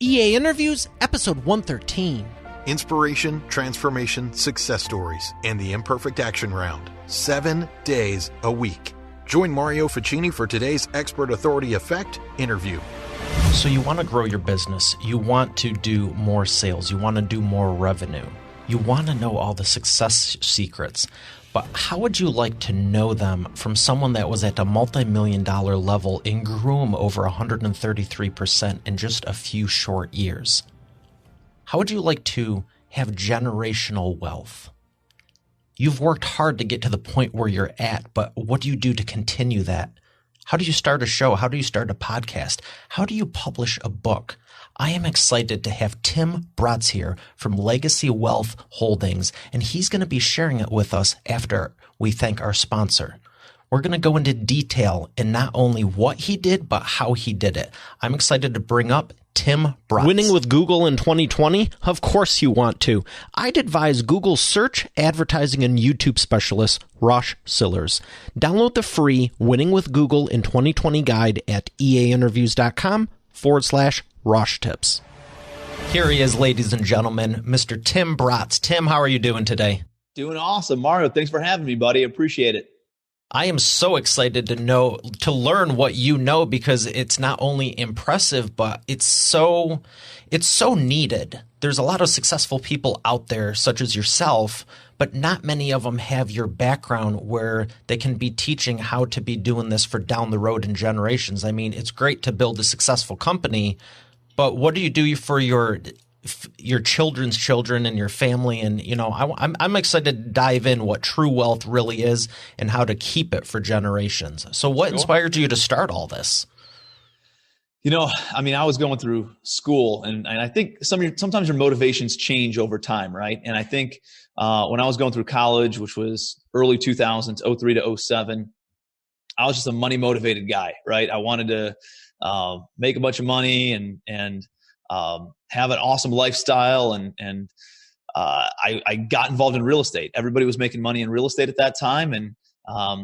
EA Interviews, episode 113. Inspiration, transformation, success stories, and the imperfect action round. 7 days a week. Join Mario Ficini for today's Expert Authority Effect interview. So you want to grow your business. You want to do more sales. You want to do more revenue. You want to know all the success secrets. But how would you like to know them from someone that was at a multi-million-dollar level and grew them over 133% in just a few short years? How would you like to have generational wealth? You've worked hard to get to the point where you're at, but what do you do to continue that? How do you start a show? How do you start a podcast? How do you publish a book? I am excited to have Tim Bratz here from Legacy Wealth Holdings, and he's going to be sharing it with us after we thank our sponsor. We're going to go into detail in not only what he did, but how he did it. I'm excited to bring up Tim Bratz. Winning with Google in 2020? Of course you want to. I'd advise Google search, advertising, and YouTube specialist, Rosh Sillers. Download the free Winning with Google in 2020 guide at eainterviews.com/Rosh Tips. Here he is, ladies and gentlemen, Mr. Tim Bratz. Tim, how are you doing today? Doing awesome. Mario, thanks for having me, buddy. Appreciate it. I am so excited to learn what you know, because it's not only impressive, but it's so needed. There's a lot of successful people out there, such as yourself, but not many of them have your background where they can be teaching how to be doing this for down the road in generations. I mean, it's great to build a successful company, but what do you do for your children's children and your family? And, I'm excited to dive in what true wealth really is and how to keep it for generations. So what inspired you to start all this? I was going through school and I think sometimes your motivations change over time, right? And I think when I was going through college, which was early 2000s, 03 to 07, I was just a money motivated guy, right? I wanted to make a bunch of money and have an awesome lifestyle. And I got involved in real estate. Everybody was making money in real estate at that time. And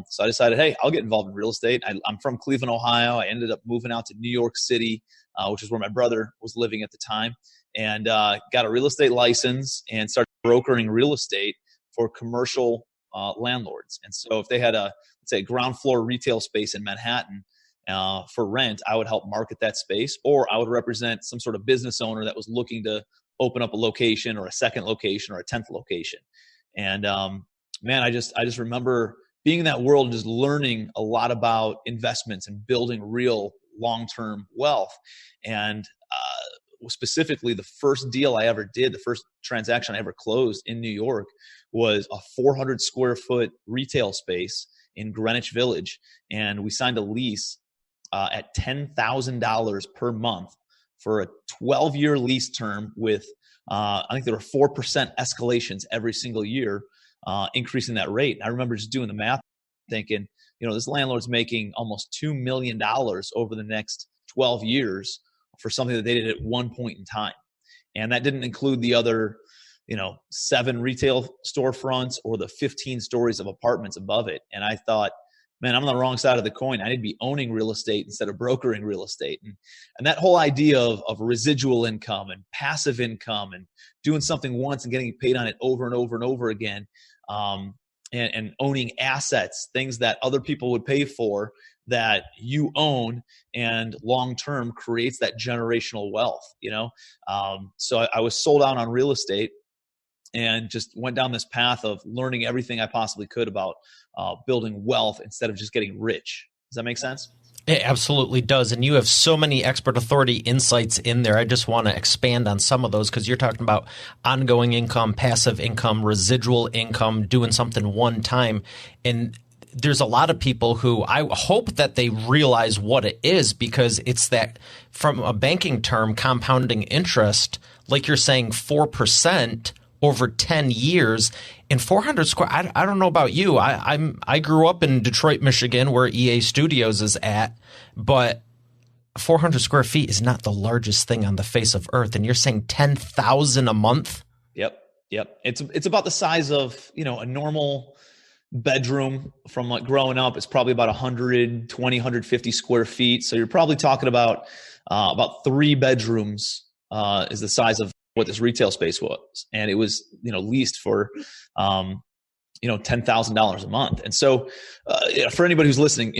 so I decided, hey, I'll get involved in real estate. I'm from Cleveland, Ohio. I ended up moving out to New York City, which is where my brother was living at the time, and got a real estate license and started brokering real estate for commercial landlords. And so if they had let's say, ground floor retail space in Manhattan, for rent, I would help market that space, or I would represent some sort of business owner that was looking to open up a location or a second location or a 10th location. And man, I just remember being in that world, just learning a lot about investments and building real long-term wealth. And specifically, the first deal I ever did, the first transaction I ever closed in New York, was a 400 square foot retail space in Greenwich Village. And we signed a lease at $10,000 per month for a 12-year lease term with, I think there were 4% escalations every single year, increasing that rate. And I remember just doing the math, thinking, this landlord's making almost $2 million over the next 12 years for something that they did at one point in time. And that didn't include the other, 7 retail storefronts or the 15 stories of apartments above it. And I thought, man, I'm on the wrong side of the coin. I need to be owning real estate instead of brokering real estate. And that whole idea of residual income and passive income and doing something once and getting paid on it over and over and over again, and owning assets, things that other people would pay for that you own and long-term creates that generational wealth, So I was sold out on real estate and just went down this path of learning everything I possibly could about building wealth instead of just getting rich. Does that make sense? It absolutely does. And you have so many expert authority insights in there. I just want to expand on some of those, because you're talking about ongoing income, passive income, residual income, doing something one time. And there's a lot of people who I hope that they realize what it is, because it's that, from a banking term, compounding interest, like you're saying, 4% over 10 years in 400 square. I don't know about you. I grew up in Detroit, Michigan, where EA Studios is at, but 400 square feet is not the largest thing on the face of earth. And you're saying 10,000 a month? Yep. It's about the size of, a normal bedroom from like growing up. It's probably about 120, 150 square feet. So you're probably talking about 3 bedrooms is the size of what this retail space was. And it was, leased for, $10,000 a month. And so, for anybody who's listening,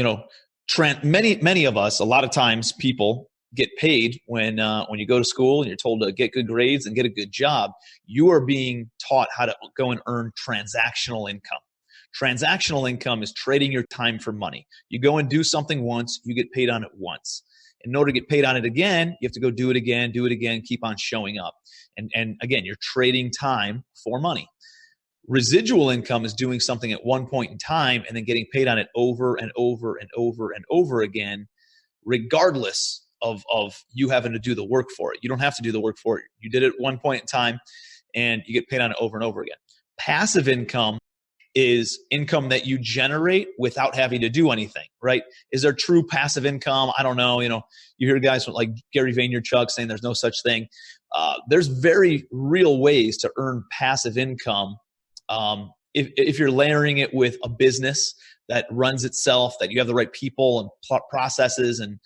many of us, a lot of times people get paid when you go to school and you're told to get good grades and get a good job. You are being taught how to go and earn transactional income. Transactional income is trading your time for money. You go and do something once, you get paid on it once. In order to get paid on it again, you have to go do it again, keep on showing up. And again, you're trading time for money. Residual income is doing something at one point in time and then getting paid on it over and over and over and over again, regardless of you having to do the work for it. You don't have to do the work for it. You did it at one point in time and you get paid on it over and over again. Passive income is income that you generate without having to do anything, right? Is there true passive income? I don't know. You hear guys like Gary Vaynerchuk saying there's no such thing. There's very real ways to earn passive income. If you're layering it with a business that runs itself, that you have the right people and processes and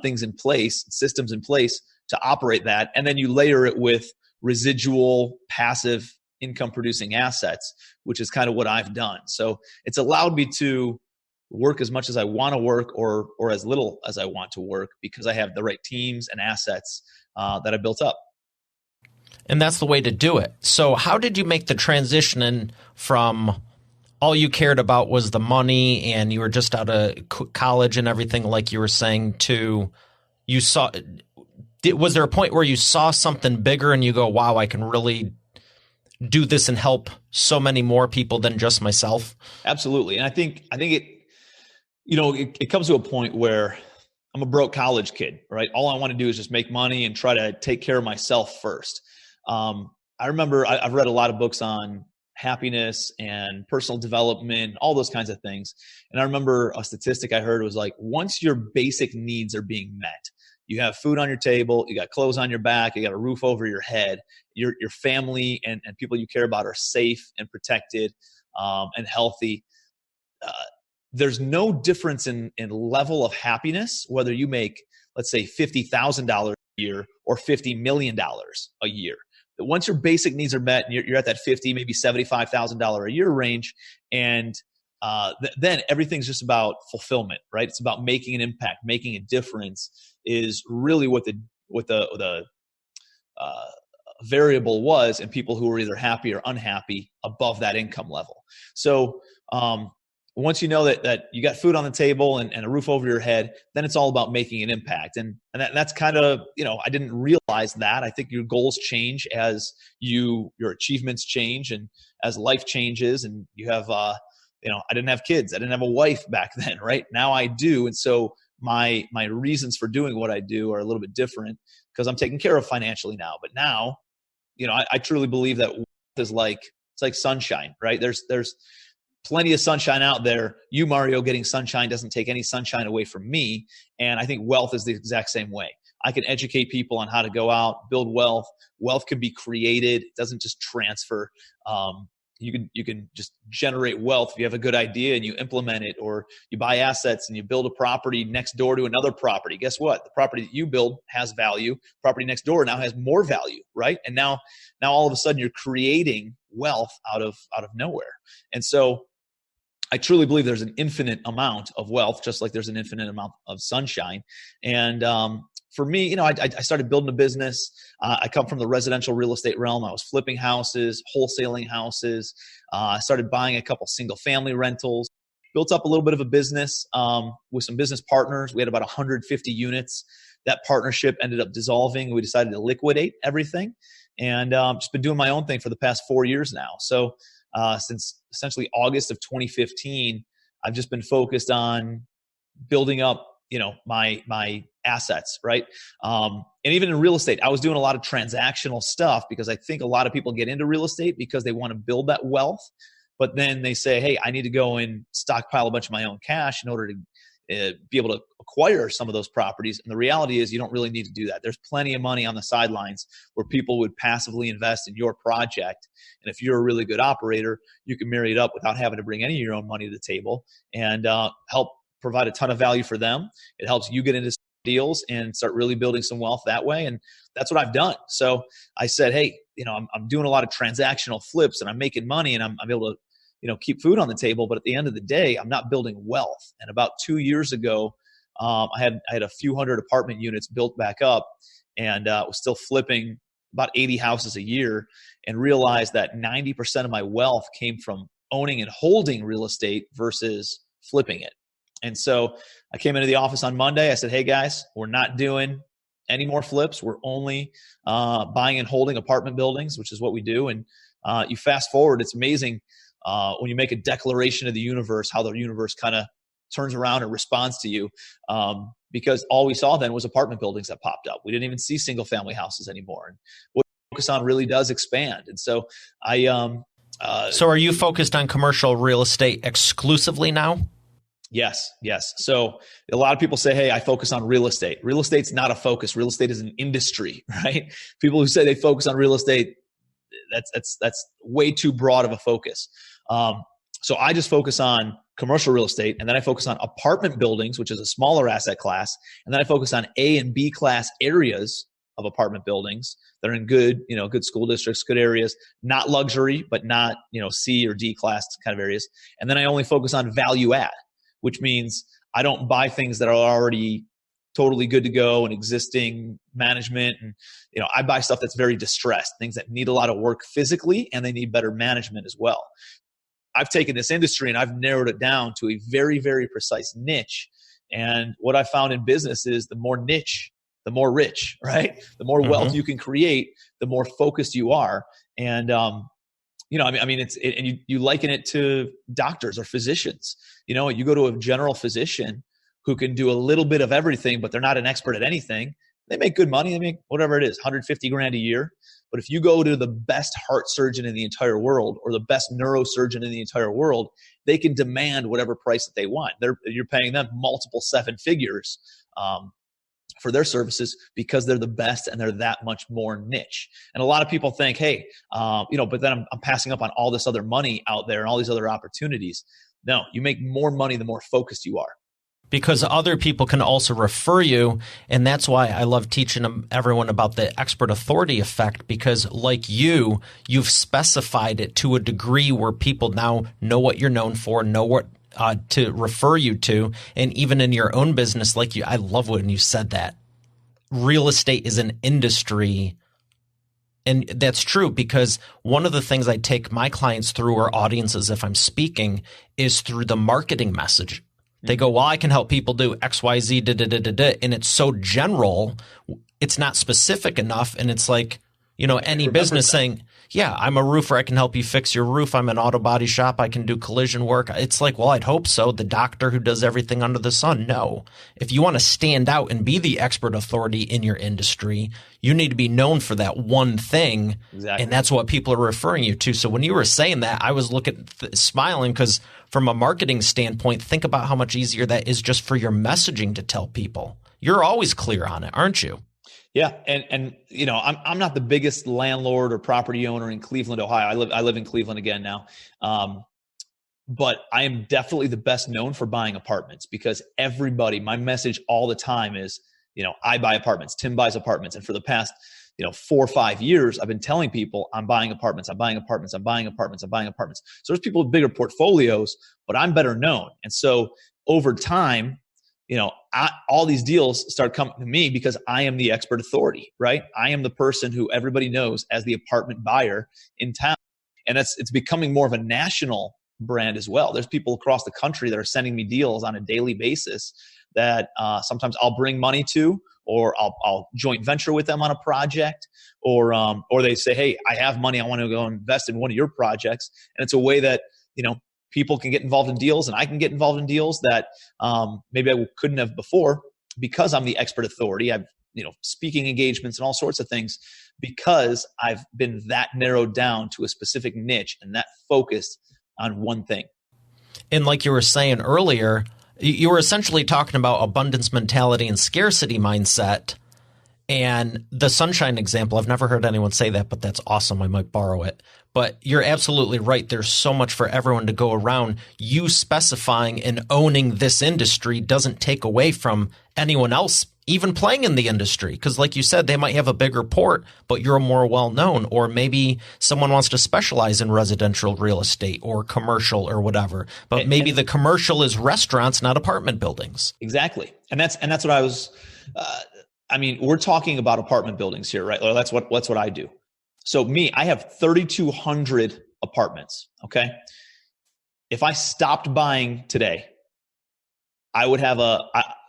things in place, systems in place to operate that, and then you layer it with residual passive income producing assets, which is kind of what I've done. So it's allowed me to work as much as I want to work or as little as I want to work because I have the right teams and assets that I built up. And that's the way to do it. So how did you make the transition from all you cared about was the money and you were just out of college and everything, like you were saying, to was there a point where you saw something bigger and you go, wow, I can really do this and help so many more people than just myself? Absolutely. And I think it comes to a point where I'm a broke college kid, right? All I want to do is just make money and try to take care of myself first. I remember I've read a lot of books on happiness and personal development, all those kinds of things. And I remember a statistic I heard was like, once your basic needs are being met, you have food on your table, you got clothes on your back, you got a roof over your head, your family and people you care about are safe and protected and healthy. There's no difference in level of happiness, whether you make, let's say, $50,000 a year or $50 million a year. But once your basic needs are met and you're at that $50,000, maybe $75,000 a year range, and then everything's just about fulfillment, right? It's about making an impact, making a difference is really what the variable was in people who were either happy or unhappy above that income level. So once you know that you got food on the table and a roof over your head, then it's all about making an impact. And that's kind of, I didn't realize that. I think your goals change as your achievements change and as life changes, and you have, I didn't have kids. I didn't have a wife back then, right? Now I do. And so my reasons for doing what I do are a little bit different because I'm taken care of financially now. But now, I truly believe that wealth is it's like sunshine, right? There's plenty of sunshine out there. You, Mario, getting sunshine doesn't take any sunshine away from me. And I think wealth is the exact same way. I can educate people on how to go out, build wealth. Wealth can be created. It doesn't just transfer. You can just generate wealth if you have a good idea and you implement it, or you buy assets and you build a property next door to another property. Guess what? The property that you build has value. Property next door now has more value, right? And now all of a sudden you're creating wealth out of nowhere. And so I truly believe there's an infinite amount of wealth, just like there's an infinite amount of sunshine. And for me, I started building a business. I come from the residential real estate realm. I was flipping houses, wholesaling houses. I started buying a couple single family rentals, built up a little bit of a business with some business partners. We had about 150 units. That partnership ended up dissolving. We decided to liquidate everything, and just been doing my own thing for the past 4 years now. So since essentially August of 2015, I've just been focused on building up, my assets, right? And even in real estate, I was doing a lot of transactional stuff because I think a lot of people get into real estate because they want to build that wealth, but then they say, hey, I need to go and stockpile a bunch of my own cash in order to be able to acquire some of those properties. And the reality is you don't really need to do that. There's plenty of money on the sidelines where people would passively invest in your project. And if you're a really good operator, you can marry it up without having to bring any of your own money to the table and help provide a ton of value for them. It helps you get into deals and start really building some wealth that way. And that's what I've done. So I said, hey, I'm doing a lot of transactional flips and I'm making money and I'm able to, keep food on the table. But at the end of the day, I'm not building wealth. And about 2 years ago, I had a few hundred apartment units built back up and was still flipping about 80 houses a year, and realized that 90% of my wealth came from owning and holding real estate versus flipping it. And so I came into the office on Monday. I said, hey guys, we're not doing any more flips. We're only buying and holding apartment buildings, which is what we do. And you fast forward, it's amazing when you make a declaration to the universe, how the universe kind of turns around and responds to you. Because all we saw then was apartment buildings that popped up. We didn't even see single family houses anymore. And what we focus on really does expand. And so so are you focused on commercial real estate exclusively now? Yes. So a lot of people say, hey, I focus on real estate. Real estate's not a focus. Real estate is an industry, right? People who say they focus on real estate, that's way too broad of a focus. So I just focus on commercial real estate, and then I focus on apartment buildings, which is a smaller asset class. And then I focus on A and B class areas of apartment buildings that are in good school districts, good areas, not luxury, but not, C or D class kind of areas. And then I only focus on value add, which means I don't buy things that are already totally good to go and existing management. And, I buy stuff that's very distressed, things that need a lot of work physically, and they need better management as well. I've taken this industry and I've narrowed it down to a very, very precise niche. And what I found in business is the more niche, the more rich, right? The more wealth you can create, the more focused you are. And, you liken it to doctors or physicians. You go to a general physician who can do a little bit of everything, but they're not an expert at anything. They make good money. They make whatever it is, 150 grand a year. But if you go to the best heart surgeon in the entire world or the best neurosurgeon in the entire world, they can demand whatever price that they want. You're paying them multiple seven figures for their services because they're the best and they're that much more niche. And a lot of people think, hey, but then I'm passing up on all this other money out there and all these other opportunities. No, you make more money the more focused you are. Because other people can also refer you. And that's why I love teaching everyone about the expert authority effect, because like you've specified it to a degree where people now know what you're known for, know what to refer you to. And even in your own business, I love when you said that. Real estate is an industry. And that's true, because one of the things I take my clients through, or audiences if I'm speaking, is through the marketing message. They go, well, I can help people do X, Y, Z, and it's so general, it's not specific enough. And it's like, any business saying, yeah, I'm a roofer, I can help you fix your roof. I'm an auto body shop, I can do collision work. It's like, well, I'd hope so. The doctor who does everything under the sun. No. If you want to stand out and be the expert authority in your industry, you need to be known for that one thing. Exactly. And that's what people are referring you to. So when you were saying that, I was smiling, because from a marketing standpoint, think about how much easier that is just for your messaging to tell people. You're always clear on it, aren't you? Yeah. And I'm not the biggest landlord or property owner in Cleveland, Ohio. I live in Cleveland again now. But I am definitely the best known for buying apartments, because my message all the time is, I buy apartments, Tim buys apartments. And for the past, 4 or 5 years, I've been telling people I'm buying apartments, I'm buying apartments, I'm buying apartments, I'm buying apartments. So there's people with bigger portfolios, but I'm better known. And so over time, all these deals start coming to me because I am the expert authority, right? I am the person who everybody knows as the apartment buyer in town. And it's becoming more of a national brand as well. There's people across the country that are sending me deals on a daily basis that sometimes I'll bring money to, or I'll joint venture with them on a project, or they say, hey, I have money, I want to go invest in one of your projects. And it's a way that, people can get involved in deals, and I can get involved in deals that maybe I couldn't have before, because I'm the expert authority. I've, speaking engagements and all sorts of things, because I've been that narrowed down to a specific niche and that focused on one thing. And like you were saying earlier, you were essentially talking about abundance mentality and scarcity mindset. And the sunshine example, I've never heard anyone say that, but that's awesome. I might borrow it. But you're absolutely right. There's so much for everyone to go around. You specifying and owning this industry doesn't take away from anyone else even playing in the industry. Because like you said, they might have a bigger port, but you're more well-known. Or maybe someone wants to specialize in residential real estate or commercial or whatever. But maybe the commercial is restaurants, not apartment buildings. Exactly. And that's what I was, we're talking about apartment buildings here, right? Or that's what I do. So I have 3,200 apartments. Okay. If I stopped buying today, I would have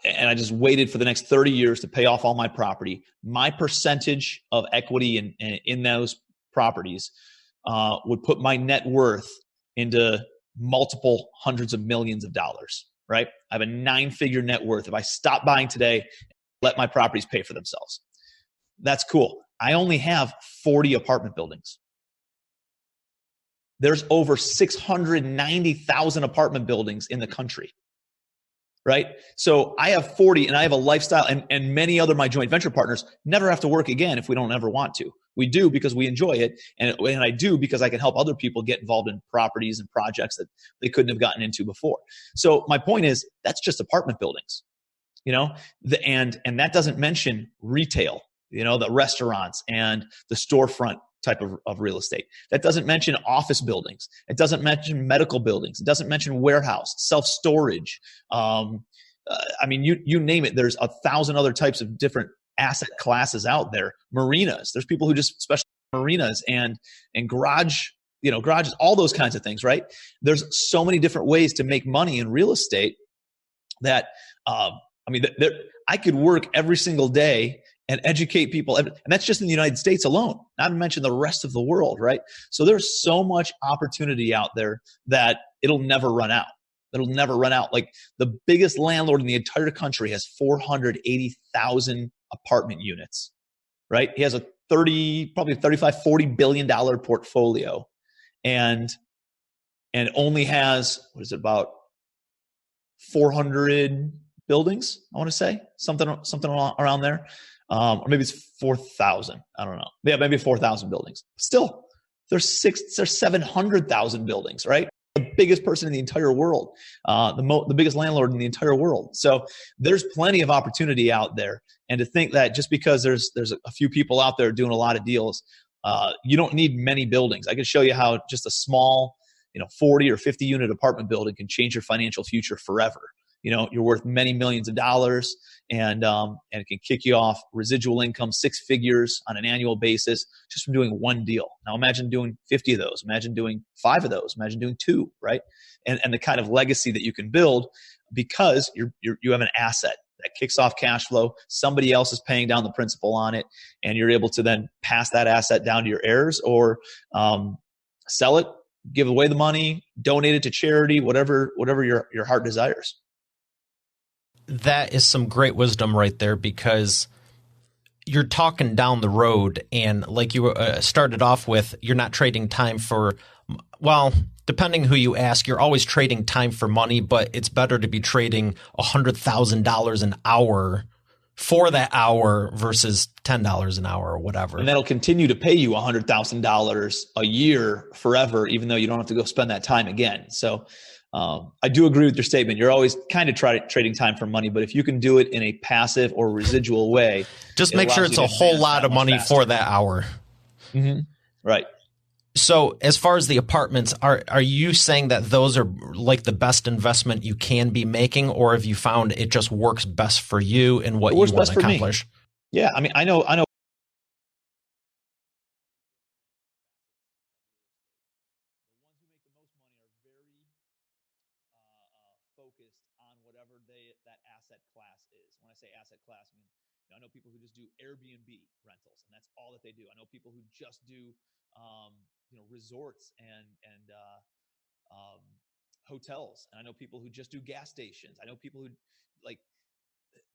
and I just waited for the next 30 years to pay off all my property. My percentage of equity in those properties would put my net worth into multiple hundreds of millions of dollars, right? I have a 9-figure net worth. If I stop buying today, let my properties pay for themselves. That's cool. I only have 40 apartment buildings. There's over 690,000 apartment buildings in the country. Right? So I have 40 and I have a lifestyle, and many other my joint venture partners never have to work again if we don't ever want to. We do because we enjoy it. And I do because I can help other people get involved in properties and projects that they couldn't have gotten into before. So my point is that's just apartment buildings, and that doesn't mention retail, the restaurants and the storefront type of real estate. That doesn't mention office buildings. It doesn't mention medical buildings. It doesn't mention warehouse, self-storage. You name it. There's 1,000 other types of different asset classes out there. Marinas. There's people who just specialize in marinas and garages, all those kinds of things, right? There's so many different ways to make money in real estate that, I could work every single day and educate people. And that's just in the United States alone, not to mention the rest of the world, right? So there's so much opportunity out there that it'll never run out. It'll never run out. Like the biggest landlord in the entire country has 480,000 apartment units, right? He has probably $35, $40 billion portfolio and only has, about 400 buildings, I want to say, something around there. Or maybe it's 4,000. I don't know. Yeah, maybe 4,000 buildings. Still, there's 700,000 buildings, right? The biggest person in the entire world, the biggest landlord in the entire world. So there's plenty of opportunity out there. And to think that just because there's a few people out there doing a lot of deals, you don't need many buildings. I can show you how just a small, 40 or 50 unit apartment building can change your financial future forever. You're worth many millions of dollars, and it can kick you off residual income, 6 figures on an annual basis just from doing one deal. Now imagine doing 50 of those. Imagine doing 5 of those. Imagine doing 2, right? And the kind of legacy that you can build because you have an asset that kicks off cash flow. Somebody else is paying down the principal on it, and you're able to then pass that asset down to your heirs or sell it, give away the money, donate it to charity, whatever your heart desires. That is some great wisdom right there, because you're talking down the road, and like you started off with, you're not trading time for, well, depending who you ask, you're always trading time for money, but it's better to be trading $100,000 an hour for that hour versus $10 an hour or whatever. And that'll continue to pay you $100,000 a year forever, even though you don't have to go spend that time again. So I do agree with your statement. You're always kind of trading time for money, but if you can do it in a passive or residual way, just make sure it's a whole lot of money for that hour. Mm-hmm. Right. So as far as the apartments, are you saying that those are like the best investment you can be making, or have you found it just works best for you and what you want to accomplish? Yeah. I know. Focused on whatever that asset class is. When I say asset class, I know people who just do Airbnb rentals, and that's all that they do. I know people who just do resorts and hotels, and I know people who just do gas stations. I know people who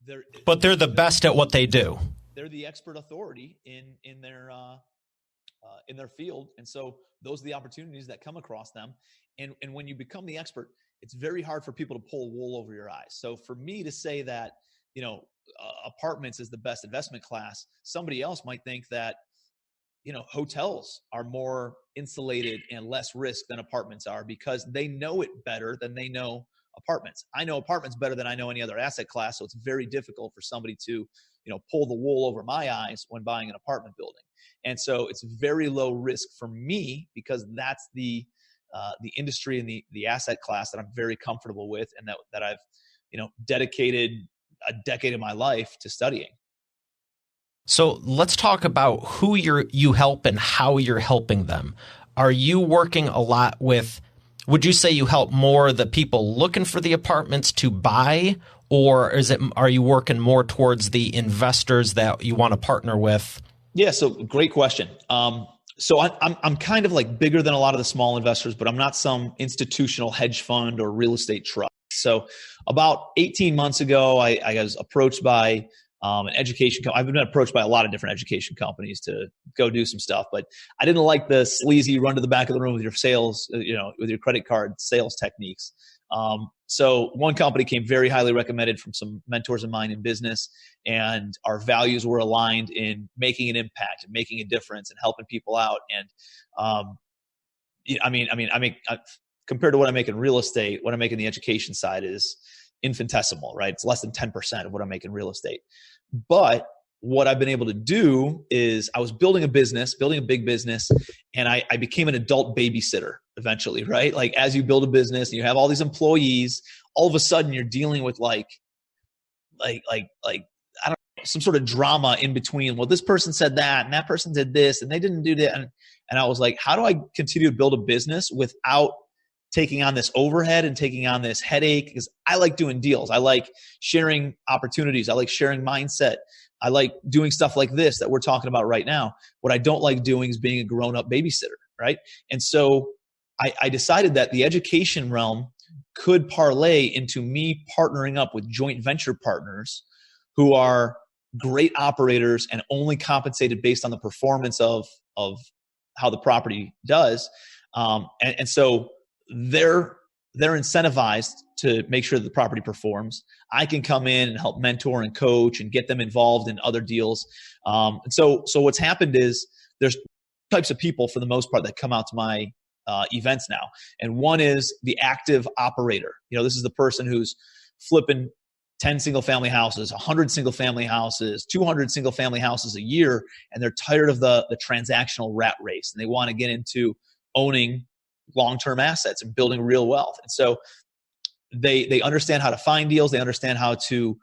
they're the best at what they do. They're the expert authority in their field, and so those are the opportunities that come across them. And when you become the expert, it's very hard for people to pull wool over your eyes. So for me to say that, apartments is the best investment class, somebody else might think that, hotels are more insulated and less risk than apartments are because they know it better than they know apartments. I know apartments better than I know any other asset class. So it's very difficult for somebody to, pull the wool over my eyes when buying an apartment building. And so it's very low risk for me because that's the industry and the asset class that I'm very comfortable with, and that I've, dedicated a decade of my life to studying. So let's talk about who you help and how you're helping them. Are you working a lot with, would you say you help more the people looking for the apartments to buy, or are you working more towards the investors that you want to partner with? Yeah, so great question. So I'm kind of like bigger than a lot of the small investors, but I'm not some institutional hedge fund or real estate trust. So about 18 months ago, I was approached by an education company. I've been approached by a lot of different education companies to go do some stuff, but I didn't like the sleazy run to the back of the room with your sales, with your credit card sales techniques. So one company came very highly recommended from some mentors of mine in business, and our values were aligned in making an impact and making a difference and helping people out. And, compared to what I make in real estate, what I make in the education side is infinitesimal, right? It's less than 10% of what I make in real estate. But what I've been able to do is I was building a big business, and I became an adult babysitter eventually, right? Like as you build a business and you have all these employees, all of a sudden you're dealing with like I don't know, some sort of drama in between. Well, this person said that and that person did this and they didn't do that. And I was like, how do I continue to build a business without taking on this overhead and taking on this headache? Because I like doing deals. I like sharing opportunities. I like sharing mindset. I like doing stuff like this that we're talking about right now. What I don't like doing is being a grown-up babysitter, right? And so I decided that the education realm could parlay into me partnering up with joint venture partners who are great operators and only compensated based on the performance of how the property does. And so they're incentivized to make sure that the property performs. I can come in and help mentor and coach and get them involved in other deals. And so what's happened is there's types of people for the most part that come out to my events now. And one is the active operator. This is the person who's flipping 10 single family houses, 100 single family houses, 200 single family houses a year. And they're tired of the transactional rat race, and they want to get into owning long-term assets and building real wealth. And so they understand how to find deals. They understand how to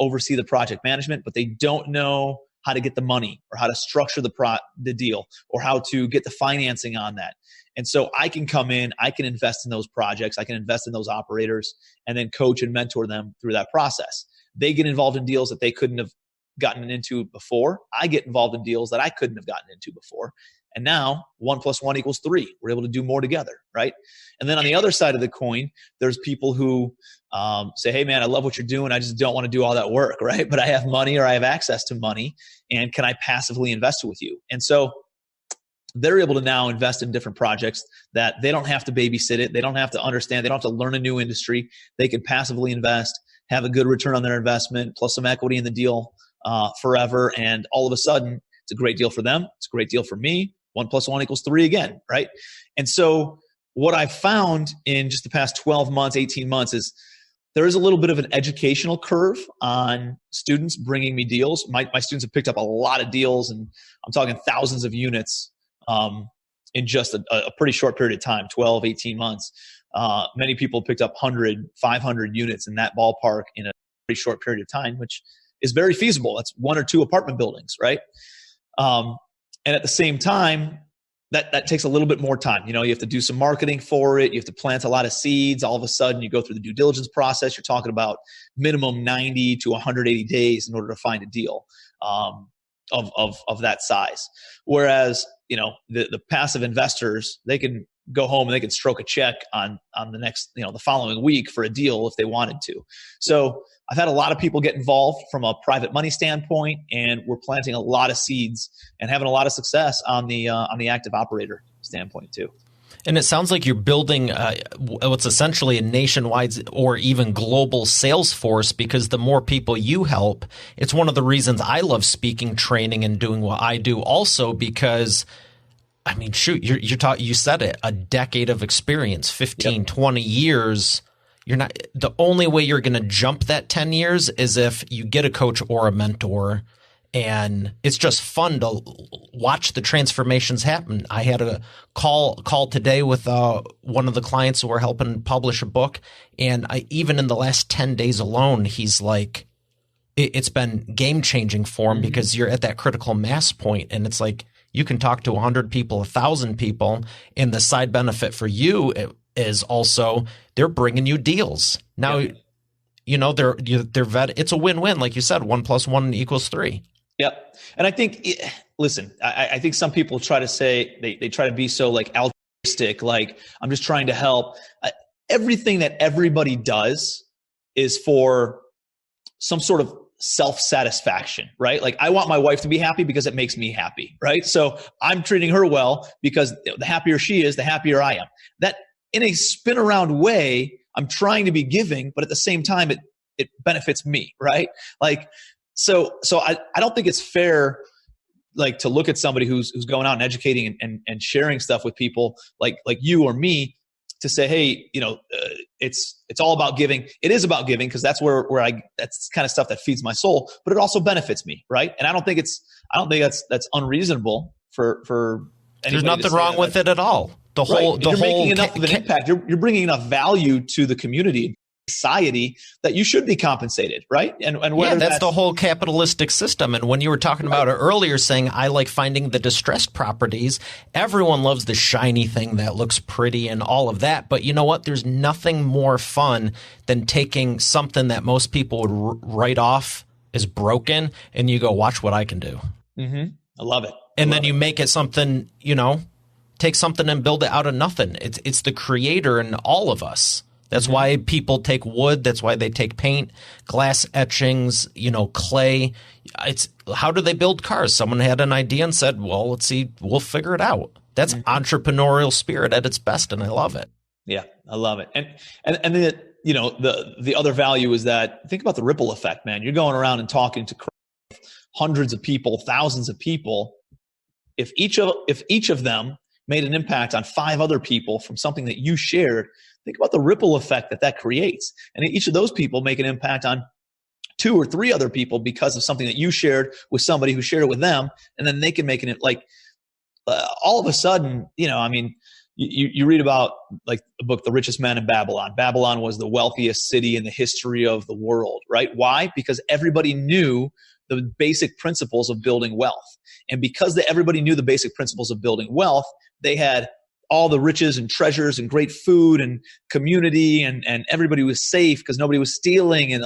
oversee the project management, but they don't know how to get the money or how to structure the deal or how to get the financing on that. And so I can come in, I can invest in those projects, I can invest in those operators, and then coach and mentor them through that process. They get involved in deals that they couldn't have gotten into before. I get involved in deals that I couldn't have gotten into before. And now 1 + 1 = 3. We're able to do more together, right? And then on the other side of the coin, there's people who say, hey, man, I love what you're doing. I just don't want to do all that work, right? But I have money or I have access to money, and can I passively invest with you? And so they're able to now invest in different projects that they don't have to babysit it. They don't have to understand. They don't have to learn a new industry. They can passively invest, have a good return on their investment, plus some equity in the deal forever. And all of a sudden, it's a great deal for them. It's a great deal for me. 1 + 1 = 3 again, right? And so what I've found in just the past 12 months, 18 months is there is a little bit of an educational curve on students bringing me deals. My students have picked up a lot of deals, and I'm talking thousands of units in just a pretty short period of time, 12, 18 months. Many people picked up 100, 500 units in that ballpark in a pretty short period of time, which is very feasible. That's 1 or 2 apartment buildings, right? And at the same time, that takes a little bit more time. You have to do some marketing for it. You have to plant a lot of seeds. All of a sudden, you go through the due diligence process. You're talking about minimum 90 to 180 days in order to find a deal of that size. Whereas, the passive investors, they can go home and they can stroke a check on the next, the following week for a deal if they wanted to. So I've had a lot of people get involved from a private money standpoint, and we're planting a lot of seeds and having a lot of success on the active operator standpoint too. And it sounds like you're building what's essentially a nationwide or even global sales force, because the more people you help, it's one of the reasons I love speaking, training, and doing what I do also, because I mean, shoot, you said it, a decade of experience, 15, 20 years. the only way you're going to jump that 10 years is if you get a coach or a mentor. And it's just fun to watch the transformations happen. I had a call today with one of the clients who we're helping publish a book. And even in the last 10 days alone, he's like, it's been game changing for him because you're at that critical mass point. And it's like, you can talk to 100 people, 1,000 people. And the side benefit for you is also they're bringing you deals. Now, they're it's a win-win. Like you said, 1 + 1 = 3. Yep. And I think, listen, I think some people try to say, they try to be so like altruistic, like I'm just trying to help. Everything that everybody does is for some sort of self-satisfaction, right? Like I want my wife to be happy because it makes me happy, right? So I'm treating her well because the happier she is, the happier I am. That in a spin around way, I'm trying to be giving, but at the same time, it benefits me, right? Like, So I don't think it's fair, like to look at somebody who's going out and educating and sharing stuff with people like you or me to say, hey, it's all about giving. It is about giving because that's where that's kind of stuff that feeds my soul, but it also benefits me, right? And I don't think that's unreasonable for anybody. There's nothing wrong with it at all. You're making enough of an impact. You're bringing enough value to the community, society, that you should be compensated, right? And whether that's the whole capitalistic system. And when you were talking about it earlier, saying I like finding the distressed properties, everyone loves the shiny thing that looks pretty and all of that. But you know what? There's nothing more fun than taking something that most people would write off as broken, and you go, watch what I can do. I love it. And then you make it something, take something and build it out of nothing. It's the creator in all of us. That's why people take wood. That's why they take paint, glass etchings, clay. It's how do they build cars? Someone had an idea and said, well, let's see, we'll figure it out. That's entrepreneurial spirit at its best, and I love it. Yeah, I love it. And the other value is that think about the ripple effect, man. You're going around and talking to hundreds of people, thousands of people. If each of them made an impact on 5 other people from something that you shared, think about the ripple effect that creates. And each of those people make an impact on 2 or 3 other people because of something that you shared with somebody who shared it with them. And then they can make it all of a sudden, you read about like the book, The Richest Man in Babylon. Babylon was the wealthiest city in the history of the world, right? Why? Because everybody knew the basic principles of building wealth. And because everybody knew the basic principles of building wealth, they had all the riches and treasures and great food and community and everybody was safe because nobody was stealing. And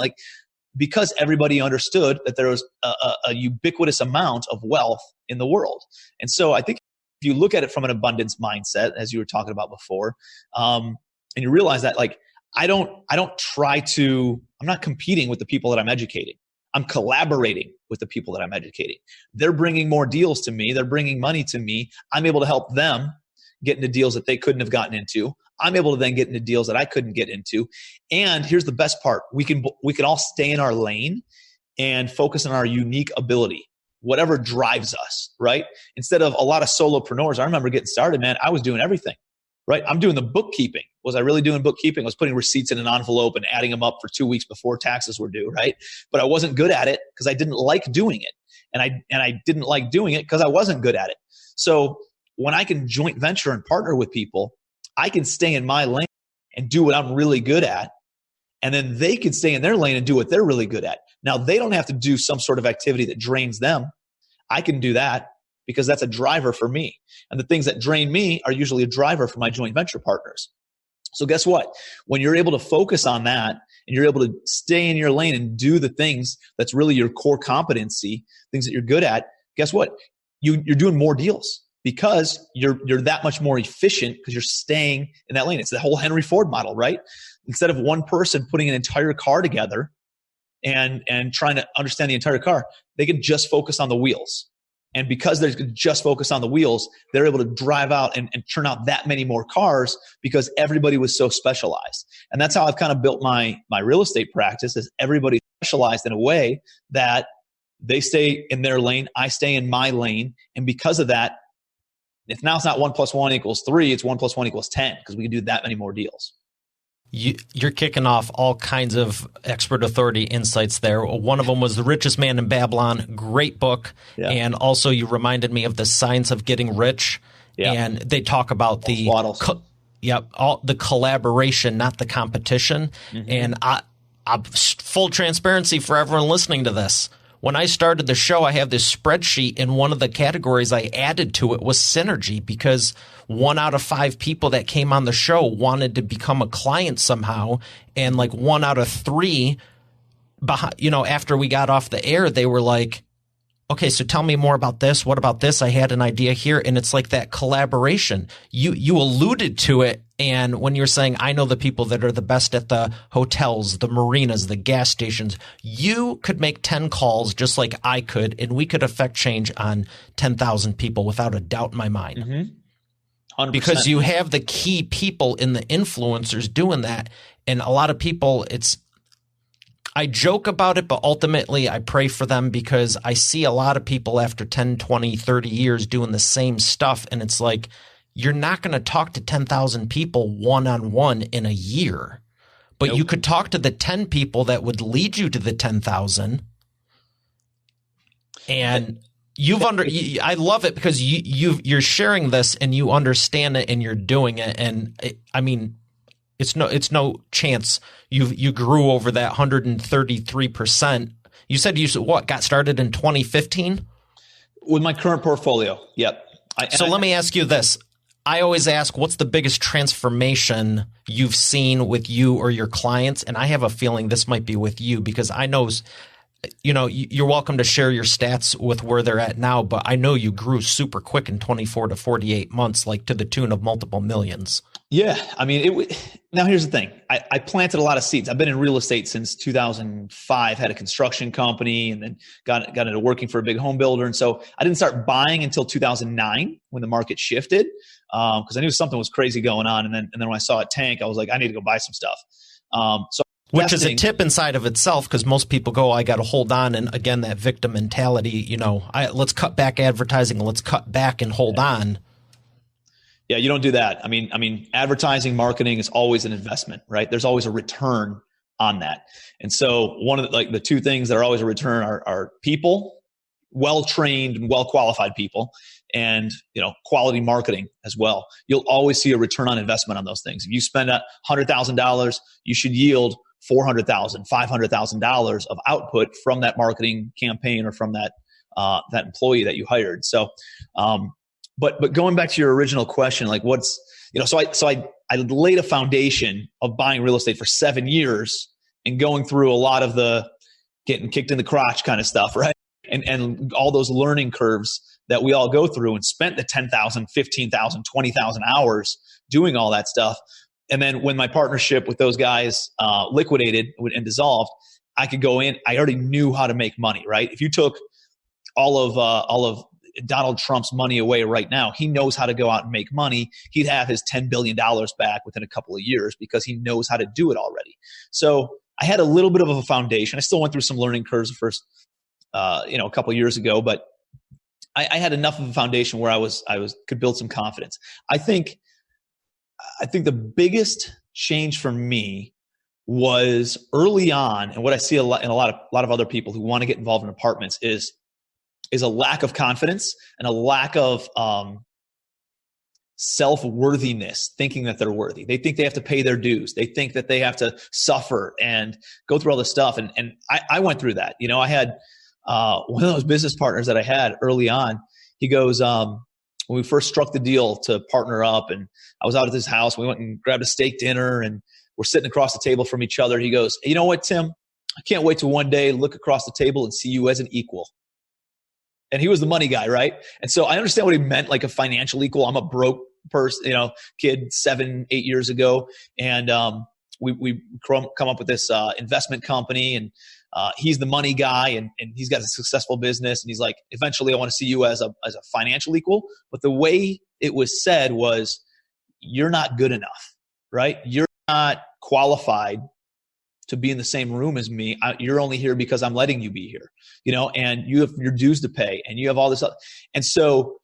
because everybody understood that there was a ubiquitous amount of wealth in the world. And so I think if you look at it from an abundance mindset, as you were talking about before, and you realize that I'm not competing with the people that I'm educating. I'm collaborating with the people that I'm educating. They're bringing more deals to me. They're bringing money to me. I'm able to help them get into deals that they couldn't have gotten into. I'm able to then get into deals that I couldn't get into. And here's the best part. We can all stay in our lane and focus on our unique ability, whatever drives us, right? Instead of a lot of solopreneurs, I remember getting started, man, I was doing everything, right? I'm doing the bookkeeping. Was I really doing bookkeeping? I was putting receipts in an envelope and adding them up for 2 weeks before taxes were due, right? But I wasn't good at it because I didn't like doing it. And I didn't like doing it because I wasn't good at it. So when I can joint venture and partner with people, I can stay in my lane and do what I'm really good at. And then they can stay in their lane and do what they're really good at. Now, they don't have to do some sort of activity that drains them. I can do that because that's a driver for me. And the things that drain me are usually a driver for my joint venture partners. So guess what? When you're able to focus on that and you're able to stay in your lane and do the things that's really your core competency, things that you're good at, guess what? You're doing more deals because you're that much more efficient because you're staying in that lane. It's the whole Henry Ford model, right? Instead of one person putting an entire car together and trying to understand the entire car, they can just focus on the wheels. And because they're just focused on the wheels, they're able to drive out and turn out that many more cars because everybody was so specialized. And that's how I've kind of built my real estate practice, is everybody specialized in a way that they stay in their lane, I stay in my lane. And because of that, if now it's not 1 + 1 = 3, it's 1 + 1 = 10 because we can do that many more deals. You're kicking off all kinds of expert authority insights there. One of them was The Richest Man in Babylon. Great book. Yeah. And also you reminded me of The Science of Getting Rich. Yeah. And they talk about the collaboration, not the competition. Mm-hmm. And I full transparency for everyone listening to this. When I started the show, I have this spreadsheet, and one of the categories I added to it was synergy, because 1 out of 5 people that came on the show wanted to become a client somehow. And like 1 out of 3, after we got off the air, they were like, okay, so tell me more about this. What about this? I had an idea here. And it's like that collaboration. You alluded to it. And when you're saying, I know the people that are the best at the hotels, the marinas, the gas stations, you could make 10 calls just like I could, and we could affect change on 10,000 people without a doubt in my mind. Mm-hmm. 100%. Because you have the key people in the influencers doing that. And a lot of people, I joke about it, but ultimately I pray for them, because I see a lot of people after 10, 20, 30 years doing the same stuff. And it's like, you're not going to talk to 10,000 people one-on-one in a year, but you could talk to the 10 people that would lead you to the 10,000. And I love it, because you're sharing this and you understand it and you're doing it. And it's no chance you grew over that 133%. You said got started in 2015 with my current portfolio. Yep. Let me ask you this. I always ask, what's the biggest transformation you've seen with you or your clients? And I have a feeling this might be with you, because I know, you're welcome to share your stats with where they're at now, but I know you grew super quick in 24 to 48 months, like to the tune of multiple millions. Yeah. Now here's the thing. I planted a lot of seeds. I've been in real estate since 2005, had a construction company, and then got into working for a big home builder. And so I didn't start buying until 2009 when the market shifted, because I knew something was crazy going on. And then when I saw it tank, I was like, I need to go buy some stuff. Which is a tip inside of itself, because most people go, I got to hold on. And again, that victim mentality, let's cut back advertising. Let's cut back and hold on. Yeah, you don't do that. Advertising, marketing is always an investment, right? There's always a return on that. And so one of the two things that are always a return are people, well-trained and well-qualified people, and quality marketing as well. You'll always see a return on investment on those things. If you spend $100,000, you should yield $400,000, $500,000 of output from that marketing campaign or from that employee that you hired. So, but going back to your original question, like I laid a foundation of buying real estate for 7 years and going through a lot of the getting kicked in the crotch kind of stuff, right? And all those learning curves that we all go through, and spent the 10,000, 15,000, 20,000 hours doing all that stuff. And then when my partnership with those guys liquidated and dissolved, I could go in. I already knew how to make money, right? If you took all of Donald Trump's money away right now, he knows how to go out and make money. He'd have his $10 billion back within a couple of years, because he knows how to do it already. So I had a little bit of a foundation. I still went through some learning curves the first, a couple of years ago, but I had enough of a foundation where I could build some confidence. I think the biggest change for me was early on, and what I see in a lot of other people who want to get involved in apartments is a lack of confidence and a lack of self-worthiness, thinking that they're worthy. They think they have to pay their dues. They think that they have to suffer and go through all this stuff. And I went through that. I had one of those business partners that I had early on. He goes, when we first struck the deal to partner up, and I was out at his house, we went and grabbed a steak dinner, and we're sitting across the table from each other. He goes, "You know what, Tim? I can't wait till one day look across the table and see you as an equal." And he was the money guy, right? And so I understand what he meant, like a financial equal. I'm a broke person, kid 7-8 years ago. And we come up with this investment company, and he's the money guy, and he's got a successful business. And he's like, eventually I want to see you as a financial equal. But the way it was said was, you're not good enough, right? You're not qualified to be in the same room as me. You're only here because I'm letting you be here, and you have your dues to pay, and you have all this other. And so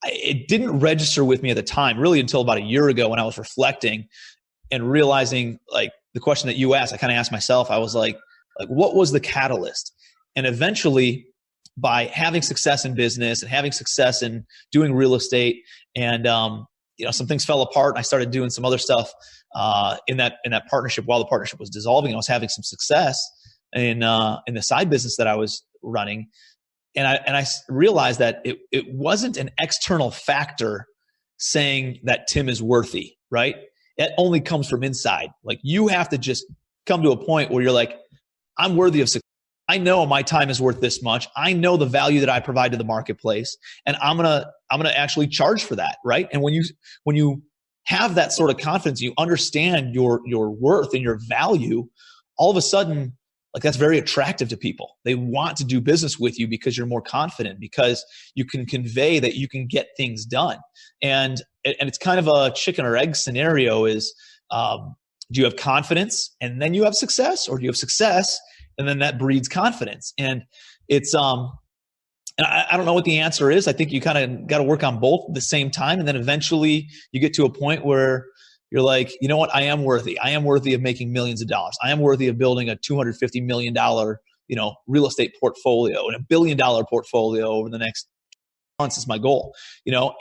it didn't register with me at the time, really until about a year ago, when I was reflecting and realizing, like, the question that you asked, I kind of asked myself, I was like, what was the catalyst? And eventually, by having success in business and having success in doing real estate, and some things fell apart, and I started doing some other stuff in that partnership while the partnership was dissolving. I was having some success in the side business that I was running, and I realized that it wasn't an external factor saying that Tim is worthy, right? It only comes from inside. Like, you have to just come to a point where you're like, I'm worthy of success. I know my time is worth this much. I know the value that I provide to the marketplace, and I'm gonna actually charge for that, right? And when you have that sort of confidence, you understand your worth and your value, all of a sudden, like, that's very attractive to people. They want to do business with you because you're more confident, because you can convey that you can get things done. And it's kind of a chicken or egg scenario. Is do you have confidence and then you have success, or do you have success and then that breeds confidence? And it's and I don't know what the answer is. I think you kind of got to work on both at the same time, and then eventually you get to a point where you're like, you know what? I am worthy. I am worthy of making millions of dollars. I am worthy of building a $250 million, real estate portfolio, and $1 billion portfolio over the next months is my goal,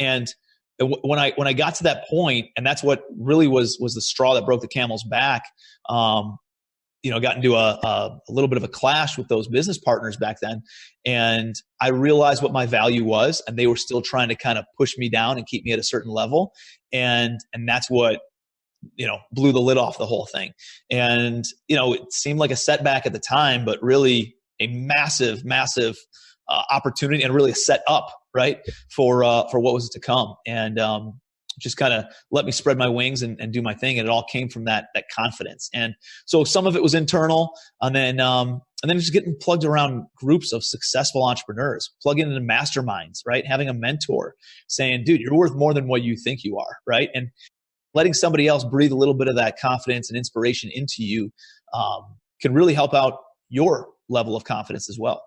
And when I got to that point, and that's what really was the straw that broke the camel's back. Got into a little bit of a clash with those business partners back then, and I realized what my value was, and they were still trying to kind of push me down and keep me at a certain level, and that's what blew the lid off the whole thing. And it seemed like a setback at the time, but really a massive opportunity, and really a set up, right, for what was to come. And just kind of let me spread my wings and do my thing. And it all came from that confidence. And so some of it was internal, and then just getting plugged around groups of successful entrepreneurs, plugging into masterminds, right? Having a mentor saying, dude, you're worth more than what you think you are, right? And letting somebody else breathe a little bit of that confidence and inspiration into you can really help out your level of confidence as well.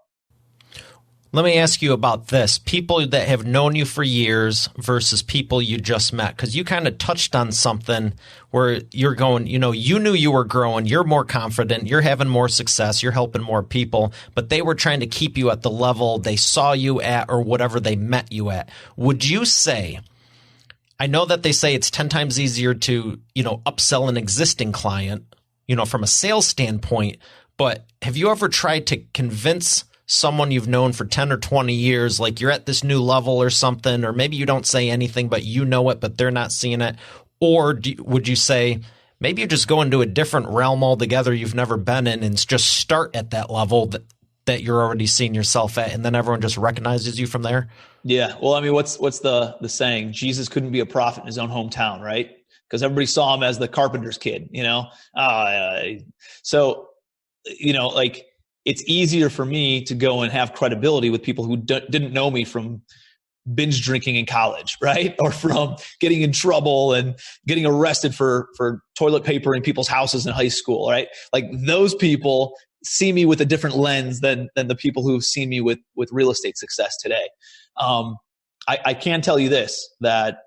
Let me ask you about this. People that have known you for years versus people you just met, because you kind of touched on something where you're going, you knew you were growing, you're more confident, you're having more success, you're helping more people, but they were trying to keep you at the level they saw you at or whatever they met you at. Would you say, I know that they say it's 10 times easier to, upsell an existing client, from a sales standpoint, but have you ever tried to convince someone you've known for 10 or 20 years, like you're at this new level or something, or maybe you don't say anything, but you know it, but they're not seeing it? Or would you say maybe you just go into a different realm altogether you've never been in and just start at that level that you're already seeing yourself at, and then everyone just recognizes you from there? Yeah. Well, I mean, what's the saying? Jesus couldn't be a prophet in his own hometown, right? Because everybody saw him as the carpenter's kid, So, like, it's easier for me to go and have credibility with people who didn't know me from binge drinking in college, right? Or from getting in trouble and getting arrested for toilet paper in people's houses in high school, right? Like, those people see me with a different lens than the people who've seen me with real estate success today. I can tell you this, that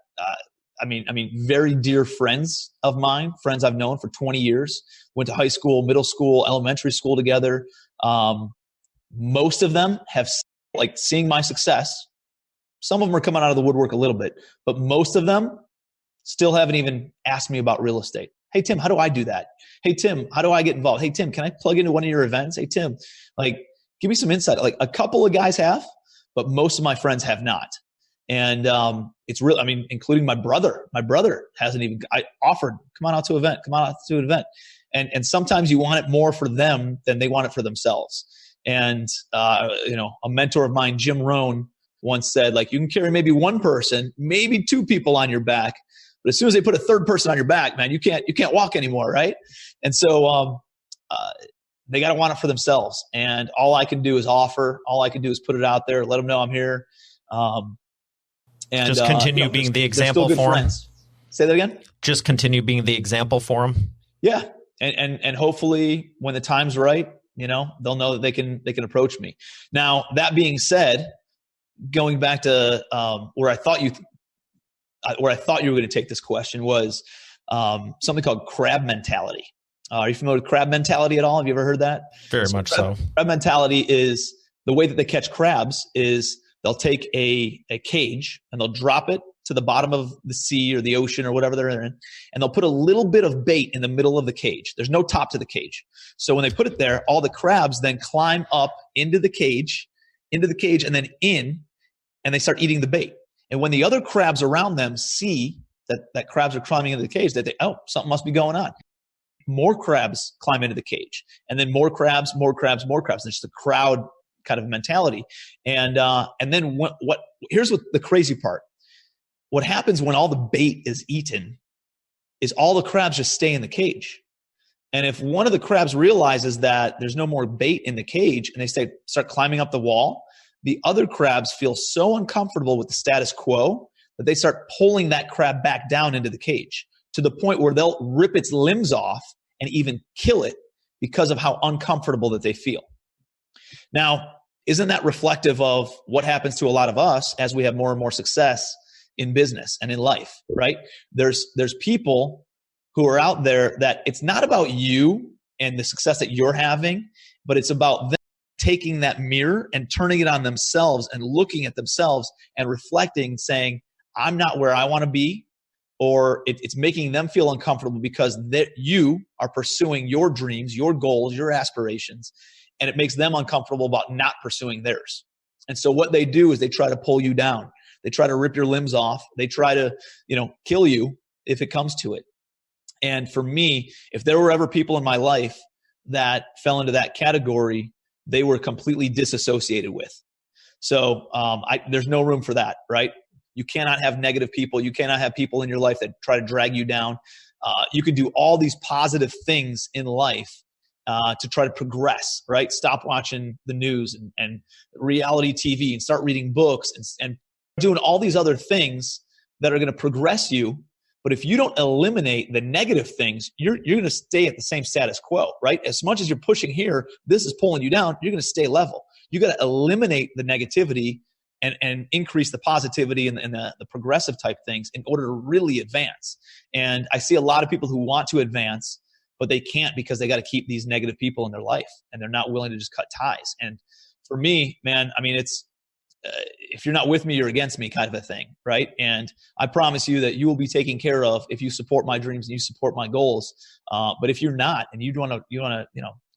very dear friends of mine, friends I've known for 20 years, went to high school, middle school, elementary school together. Most of them have, like, seeing my success. Some of them are coming out of the woodwork a little bit, but most of them still haven't even asked me about real estate. Hey, Tim, how do I do that? Hey, Tim, how do I get involved? Hey, Tim, can I plug into one of your events? Hey, Tim, give me some insight. Like, a couple of guys have, but most of my friends have not. And it's real. Including my brother. My brother hasn't even. I offered, come on out to an event. And sometimes you want it more for them than they want it for themselves. And a mentor of mine, Jim Rohn, once said, like, you can carry maybe one person, maybe two people on your back, but as soon as they put a third person on your back, man, you can't walk anymore, right? And so they got to want it for themselves. And all I can do is offer. All I can do is put it out there, let them know I'm here. And just continue being the example for them. Say that again? Just continue being the example for them. Yeah. And hopefully when the time's right, they'll know that they can approach me. Now, that being said, going back to where I thought you were going to take this question was something called crab mentality. Are you familiar with crab mentality at all? Have you ever heard that? Very much so. Crab mentality is the way that they catch crabs is they'll take a cage and they'll drop it to the bottom of the sea or the ocean or whatever they're in, and they'll put a little bit of bait in the middle of the cage. There's no top to the cage. So when they put it there, all the crabs then climb up into the cage, and then in, and they start eating the bait. And when the other crabs around them see that crabs are climbing into the cage, that something must be going on. More crabs climb into the cage, and then more crabs. There's just a crowd kind of mentality. And then here's what the crazy part. What happens when all the bait is eaten is all the crabs just stay in the cage. And if one of the crabs realizes that there's no more bait in the cage and they start climbing up the wall, the other crabs feel so uncomfortable with the status quo that they start pulling that crab back down into the cage to the point where they'll rip its limbs off and even kill it because of how uncomfortable that they feel. Now, isn't that reflective of what happens to a lot of us as we have more and more success in business and in life, right? There's people who are out there that it's not about you and the success that you're having, but it's about them taking that mirror and turning it on themselves and looking at themselves and reflecting, saying, I'm not where I want to be, or it's making them feel uncomfortable because you are pursuing your dreams, your goals, your aspirations, and it makes them uncomfortable about not pursuing theirs. And so what they do is they try to pull you down. They try to rip your limbs off. They try to, kill you if it comes to it. And for me, if there were ever people in my life that fell into that category, they were completely disassociated with. So there's no room for that, right? You cannot have negative people. You cannot have people in your life that try to drag you down. You can do all these positive things in life to try to progress, right? Stop watching the news and reality TV and start reading books and doing all these other things that are going to progress you. But if you don't eliminate the negative things, you're going to stay at the same status quo, right? As much as you're pushing here, this is pulling you down, you're going to stay level. You got to eliminate the negativity and increase the positivity and the progressive type things in order to really advance. And I see a lot of people who want to advance, but they can't because they got to keep these negative people in their life and they're not willing to just cut ties. And for me, man, I mean, it's, if you're not with me, you're against me kind of a thing, right? And I promise you that you will be taken care of if you support my dreams and you support my goals. But if you're not, and you're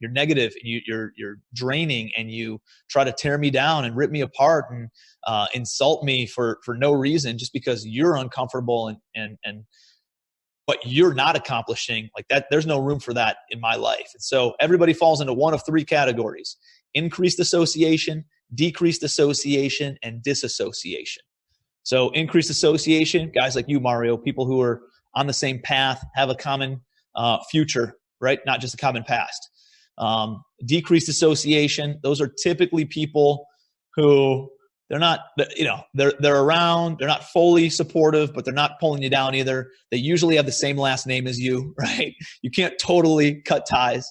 negative and you're draining and you try to tear me down and rip me apart and insult me for no reason, just because you're uncomfortable and what you're not accomplishing, like that, there's no room for that in my life. And so everybody falls into one of three categories: increased association, decreased association, and disassociation. So increased association, guys like you, Mario, people who are on the same path, have a common future, right? Not just a common past. Decreased association, those are typically people who they're not, they're around, they're not fully supportive, but they're not pulling you down either. They usually have the same last name as you, right? You can't totally cut ties.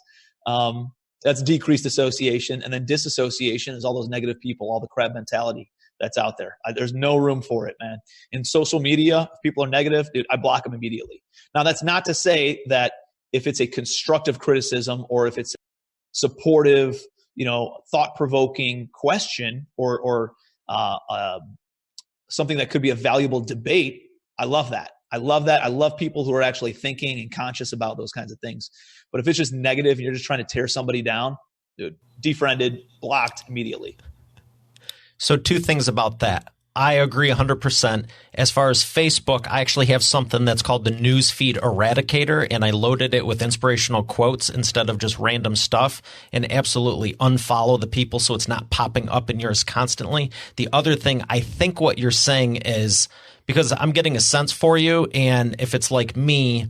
That's decreased association. And then disassociation is all those negative people, all the crab mentality that's out there. There's no room for it, man. In social media, if people are negative, dude, I block them immediately. Now, that's not to say that if it's a constructive criticism or if it's a supportive, thought-provoking question or something that could be a valuable debate, I love that. I love people who are actually thinking and conscious about those kinds of things. But if it's just negative and you're just trying to tear somebody down, dude, defriended, blocked immediately. So 2 things about that. I agree 100%. As far as Facebook, I actually have something that's called the Newsfeed Eradicator, and I loaded it with inspirational quotes instead of just random stuff, and absolutely unfollow the people so it's not popping up in yours constantly. The other thing, I think what you're saying is, because I'm getting a sense for you, and if it's like me,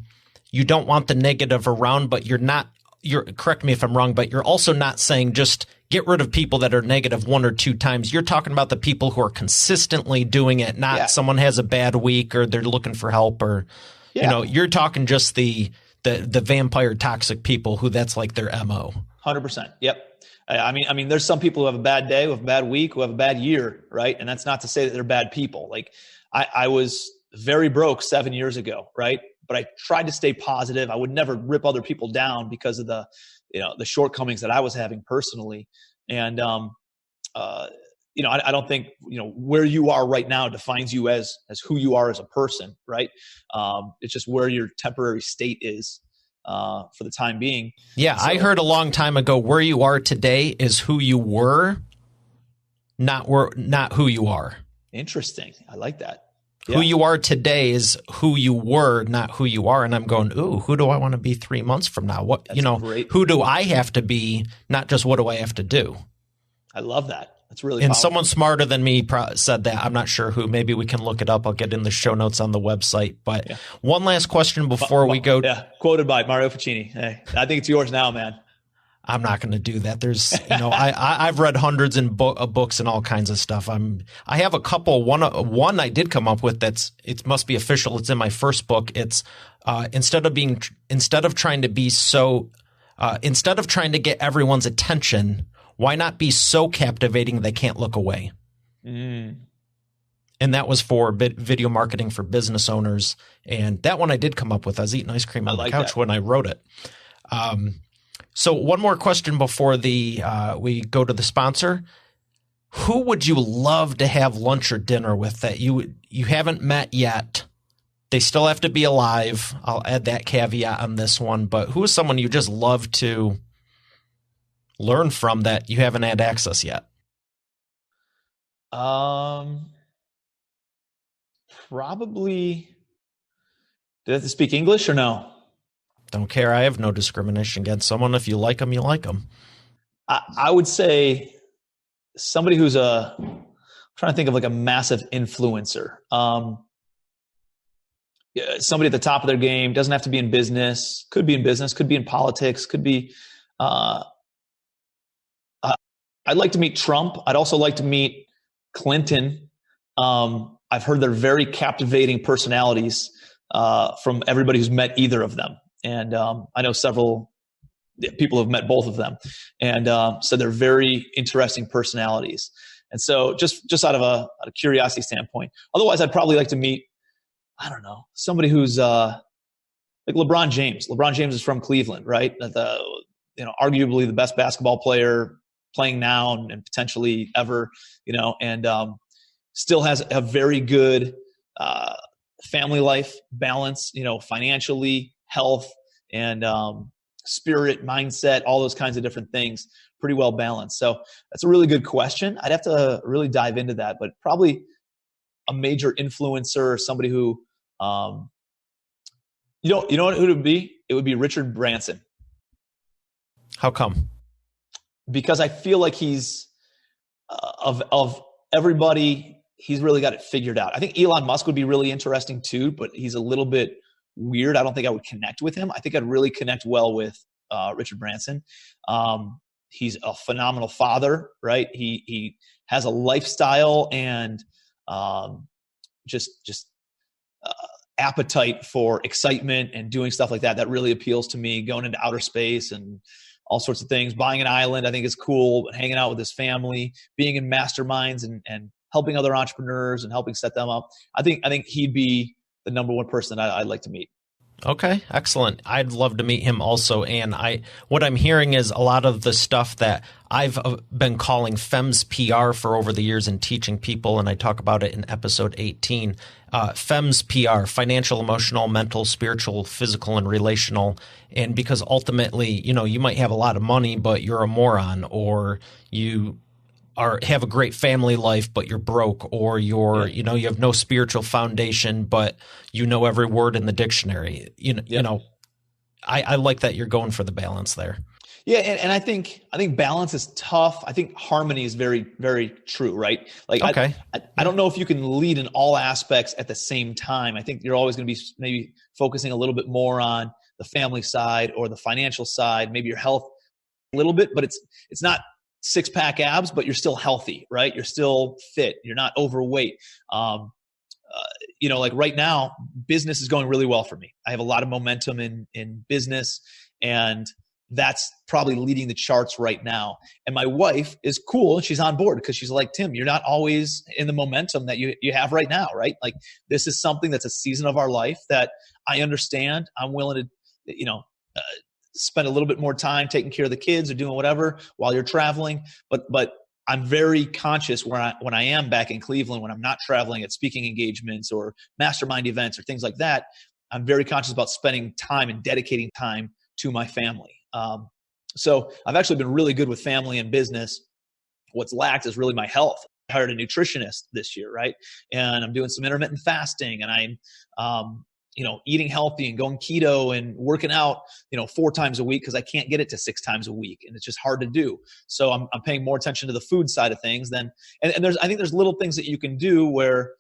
you don't want the negative around, but you're correct me if I'm wrong, but you're also not saying just get rid of people that are negative 1 or 2 times. You're talking about the people who are consistently doing it, not someone has a bad week or they're looking for help or, you're talking just the vampire toxic people who that's like their MO. 100%. Yep. I mean, there's some people who have a bad day, who have a bad week, who have a bad year, right? And that's not to say that they're bad people. Like I was very broke 7 years ago, right? But I tried to stay positive. I would never rip other people down because of the shortcomings that I was having personally. And, I don't think, where you are right now defines you as who you are as a person, right? It's just where your temporary state is for the time being. Yeah, so, I heard a long time ago, where you are today is who you were, not who you are. Interesting. I like that. Yeah. Who you are today is who you were, not who you are. And I'm going, ooh, who do I want to be 3 months from now? Great. Who do I have to be, not just what do I have to do? I love that. That's really And powerful. Someone smarter than me said that. I'm not sure who. Maybe we can look it up. I'll get in the show notes on the website. But one last question before we go. Yeah, quoted by Mario Ficini. Hey, I think it's yours now, man. I'm not going to do that. There's, I've read hundreds of books and all kinds of stuff. I have a couple. One I did come up with it must be official. It's in my first book. It's instead of trying to get everyone's attention, why not be so captivating they can't look away? Mm. And that was for video marketing for business owners. And that one I did come up with. I was eating ice cream on the couch when I wrote it. So one more question before we go to the sponsor. Who would you love to have lunch or dinner with that you haven't met yet? They still have to be alive. I'll add that caveat on this one. But who is someone you just love to learn from that you haven't had access yet? Probably. Do they have to speak English or no? Don't care. I have no discrimination against someone. If you like them, you like them. I would say somebody who's I'm trying to think of like a massive influencer. Somebody at the top of their game, doesn't have to be in business, could be in politics, could be. I'd like to meet Trump. I'd also like to meet Clinton. I've heard they're very captivating personalities from everybody who's met either of them. And I know several people who've met both of them, and said they're very interesting personalities. And so just out of a curiosity standpoint, otherwise I'd probably like to meet, I don't know, somebody who's like LeBron James. LeBron James is from Cleveland, right? Arguably the best basketball player playing now and potentially ever, and still has a very good family life balance, financially, health, and spirit, mindset, all those kinds of different things, pretty well balanced. So that's a really good question. I'd have to really dive into that, but probably a major influencer or somebody who, who it would be? It would be Richard Branson. How come? Because I feel like he's of everybody, he's really got it figured out. I think Elon Musk would be really interesting too, but he's a little bit weird. I don't think I would connect with him. I think I'd really connect well with Richard Branson. He's a phenomenal father, right? He has a lifestyle and just appetite for excitement and doing stuff like that. That really appeals to me. Going into outer space and all sorts of things. Buying an island, I think is cool. Hanging out with his family, being in masterminds and helping other entrepreneurs and helping set them up. I think he'd be the number one person I'd like to meet. Okay, excellent. I'd love to meet him also. And what I'm hearing is a lot of the stuff that I've been calling FEMS PR for over the years and teaching people, and I talk about it in episode 18. FEMS PR, financial, emotional, mental, spiritual, physical, and relational. And because ultimately, you might have a lot of money, but you're a moron, or you have a great family life, but you're broke, or you have no spiritual foundation, but you know every word in the dictionary. I like that you're going for the balance there. Yeah, and I think balance is tough. I think harmony is very, very true, right? Like, okay. I don't know if you can lead in all aspects at the same time. I think you're always going to be maybe focusing a little bit more on the family side or the financial side, maybe your health a little bit, but it's not six-pack abs, but you're still healthy, right? You're still fit. You're not overweight. Like right now, business is going really well for me. I have a lot of momentum in business, and that's probably leading the charts right now. And my wife is cool and she's on board because she's like, Tim, you're not always in the momentum that you have right now, right? Like this is something that's a season of our life that I understand. I'm willing to, spend a little bit more time taking care of the kids or doing whatever while you're traveling. But I'm very conscious when I am back in Cleveland, when I'm not traveling at speaking engagements or mastermind events or things like that, I'm very conscious about spending time and dedicating time to my family. So I've actually been really good with family and business. What's lacked is really my health. I hired a nutritionist this year, right? And I'm doing some intermittent fasting, and I'm, eating healthy and going keto and working out, 4 times a week because I can't get it to 6 times a week, and it's just hard to do. So I'm paying more attention to the food side of things than, and I think there's little things that you can do where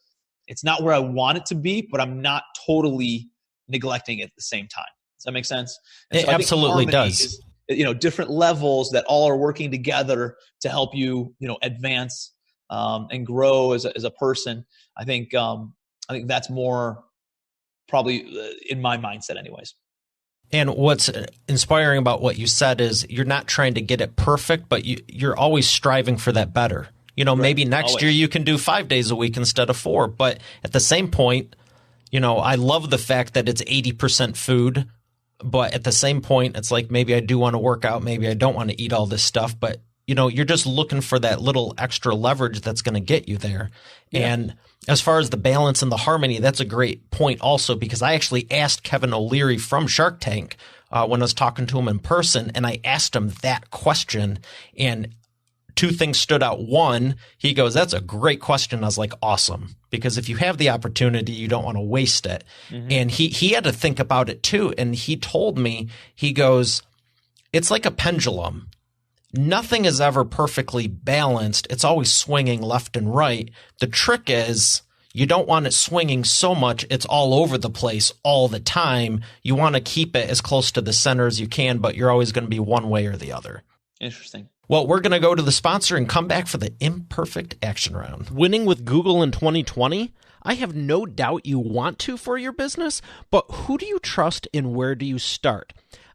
it's not where I want it to be, but I'm not totally neglecting it at the same time. Does that make sense? And it absolutely does. Is, different levels that all are working together to help you, advance and grow as a person. I think that's more probably in my mindset anyways. And what's inspiring about what you said is you're not trying to get it perfect, but you're always striving for that better. Right. Maybe next year you can do 5 days a week instead of 4. But at the same point, I love the fact that it's 80% food. But at the same point, it's like maybe I do want to work out. Maybe I don't want to eat all this stuff. But, you're just looking for that little extra leverage that's going to get you there. Yeah. And as far as the balance and the harmony, that's a great point also, because I actually asked Kevin O'Leary from Shark Tank when I was talking to him in person, and I asked him that question, and 2 things stood out. One, he goes, that's a great question. I was like, awesome. Because if you have the opportunity, you don't want to waste it. Mm-hmm. And he had to think about it too. And he told me, he goes, it's like a pendulum. Nothing is ever perfectly balanced. It's always swinging left and right. The trick is you don't want it swinging so much it's all over the place all the time. You want to keep it as close to the center as you can, but you're always going to be one way or the other. Interesting. Well, we're going to go to the sponsor and come back for the imperfect action round. Winning with Google in 2020? I have no doubt you want to for your business, but who do you trust and where do you start?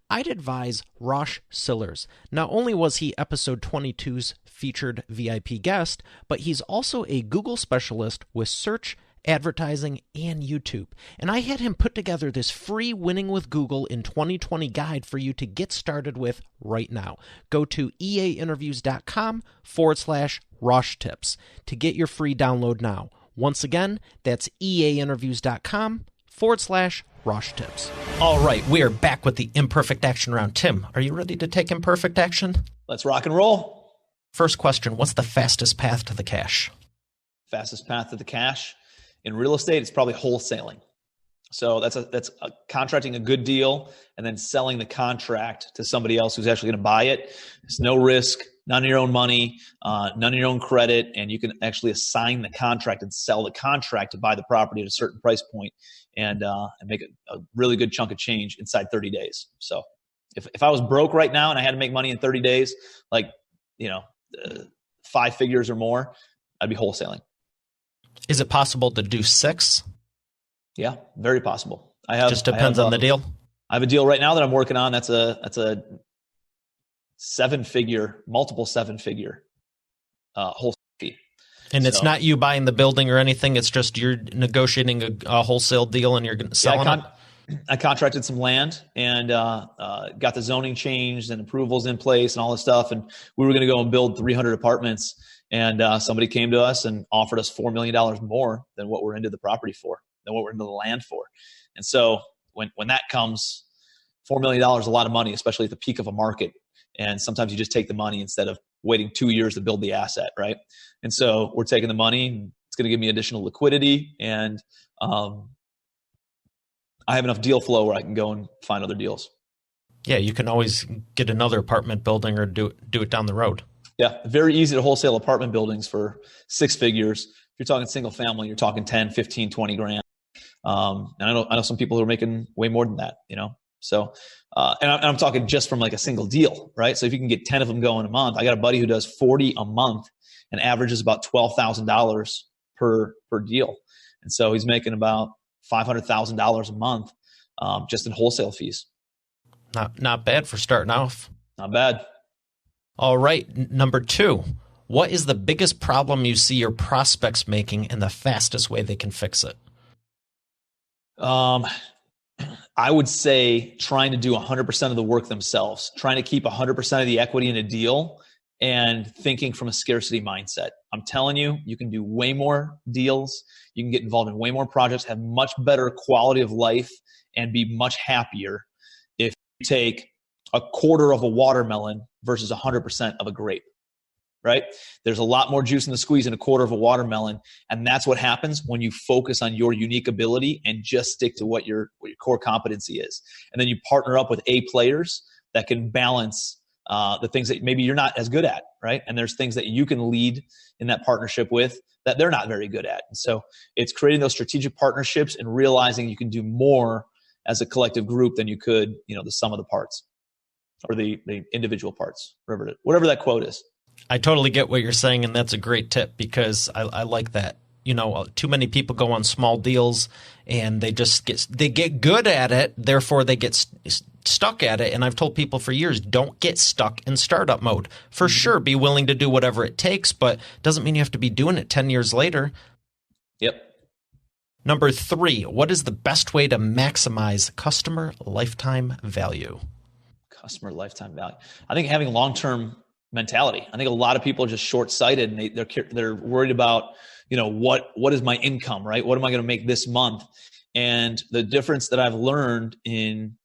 I'd advise Rosh Sillers. Not only was he episode 22's featured VIP guest, but he's also a Google specialist with search, advertising, and YouTube. And I had him put together this free Winning with Google in 2020 guide for you to get started with right now. Go to eainterviews.com/Rosh Tips to get your free download now. Once again, that's eainterviews.com/Rosh Tips. All right, we are back with the imperfect action round. Tim, are you ready to take imperfect action? Let's rock and roll. First question, what's the fastest path to the cash? Fastest path to the cash? In real estate, it's probably wholesaling. So that's contracting a good deal and then selling the contract to somebody else who's actually going to buy it. It's no risk, none of your own money, none of your own credit, and you can actually assign the contract and sell the contract to buy the property at a certain price point and make a really good chunk of change inside 30 days. So if I was broke right now and I had to make money in 30 days, 5 figures or more, I'd be wholesaling. Is it possible to do 6? Yeah, very possible. Just depends on the deal. I have a deal right now that I'm working on. That's a 7-figure, multiple 7-figure wholesale fee. And it's not you buying the building or anything. It's just you're negotiating a wholesale deal and you're selling it. I contracted some land and got the zoning changed and approvals in place and all this stuff. And we were going to go and build 300 apartments. And somebody came to us and offered us $4 million more than what we're into the property for, than what we're into the land for. And so when that comes, $4 million is a lot of money, especially at the peak of a market. And sometimes you just take the money instead of waiting 2 years to build the asset, right? And so we're taking the money, and it's going to give me additional liquidity. And I have enough deal flow where I can go and find other deals. Yeah, you can always get another apartment building or do it down the road. Yeah, very easy to wholesale apartment buildings for 6 figures. If you're talking single family, you're talking 10, 15, 20 grand. And I know some people who are making way more than that, So, and I'm talking just from like a single deal, right? So if you can get 10 of them going a month, I got a buddy who does 40 a month and averages about $12,000 per deal. And so he's making about $500,000 a month just in wholesale fees. Not bad for starting off. Not bad. All right, number 2. What is the biggest problem you see your prospects making and the fastest way they can fix it? I would say trying to do 100% of the work themselves, trying to keep 100% of the equity in a deal and thinking from a scarcity mindset. I'm telling you, you can do way more deals. You can get involved in way more projects, have much better quality of life, and be much happier if you take a quarter of a watermelon versus 100% of a grape. Right? There's a lot more juice in the squeeze in a quarter of a watermelon. And that's what happens when you focus on your unique ability and just stick to what your core competency is. And then you partner up with A players that can balance the things that maybe you're not as good at, right? And there's things that you can lead in that partnership with that they're not very good at. And so it's creating those strategic partnerships and realizing you can do more as a collective group than you could, the sum of the parts or the individual parts, whatever that quote is. I totally get what you're saying, and that's a great tip because I like that. Too many people go on small deals and they get good at it, therefore they get stuck at it. And I've told people for years, don't get stuck in startup mode. For sure, be willing to do whatever it takes, but doesn't mean you have to be doing it 10 years later. Yep. Number 3, what is the best way to maximize customer lifetime value? Customer lifetime value. I think having long-term mentality. I think a lot of people are just short-sighted and they're worried about, what is my income, right? What am I going to make this month? And the difference that I've learned in,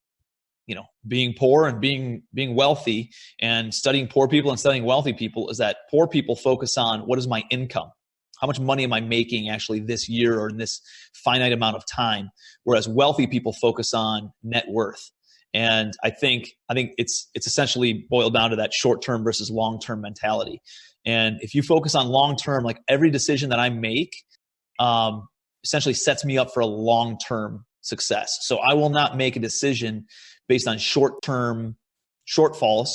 being poor and being wealthy and studying poor people and studying wealthy people is that poor people focus on what is my income? How much money am I making actually this year or in this finite amount of time? Whereas wealthy people focus on net worth. And I think it's essentially boiled down to that short-term versus long-term mentality. And if you focus on long-term, like every decision that I make essentially sets me up for a long-term success. So I will not make a decision based on short-term shortfalls